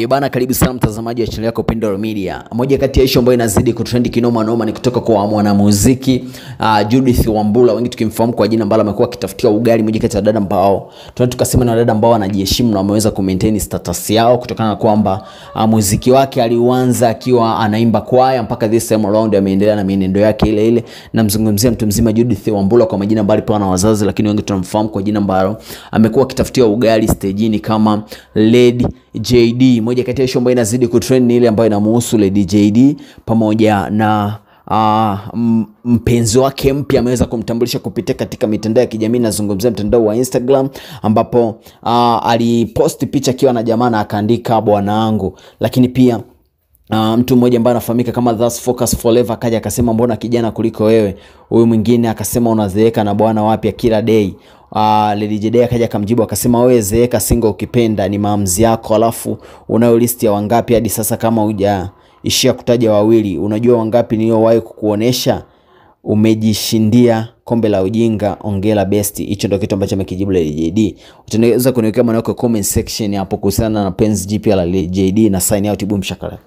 Yubana, karibu sana mtazamaji wa channel yako Pindoro Media. Moja kati ya issue ambayo inazidi kutrend kinoma noma ni kutoka kwa mwanamuziki Judith Wambura, wengi tukimfahamu kwa jina ambalo amekuwa akitafutia ugali. Moja kati ya dada ambao tukasema na dada ambao wanajiheshimu na wameweza kumaintain status yao kutokana na kwamba muziki wake aliuanza akiwa anaimba kwaya mpaka this time around ameendelea na mienendo yake ile ile. Namzungumzia mtu mzima Judith Wambura kwa majina ambalo alipewa na wazazi, lakini wengi tunamfahamu kwa jina ambalo amekuwa akitafutia ugali stage kama Lady JD. Moja kati ya issue ambayo inazidi kutrend ni ile ambayo inamuhusu Lady JD pamoja na mpenzi wake mpya ameweza kumtambulisha kupitia katika mitandao ya kijamii. Nazungumzia mtandao wa Instagram ambapo alipost picha akiwa na jamaa na akaandika bwana wangu, lakini pia mtu mmoja ambaye anafahamika kama That's Focus Forever akaja akasema mbona kijana kuliko wewe. Huyu mwingine akasema unazeeka na bwana wapya kila day. Lady JD akaja akamjibu akasema wewe zeeka single ukipenda ni maamuzi yako, alafu unayo list ya wangapi hadi sasa kama hujaishia kutaja wawili? Unajua wangapi niliowahi kukuonesha? Umejishindia kombe la ujinga, ongela best. Hicho ndio kitu ambacho amekijibu Lady JD. Utaweza kuniwekea maoni yako comment section hapo kuhusiana na penzi jipya la Lady JD na sign out boom shakala.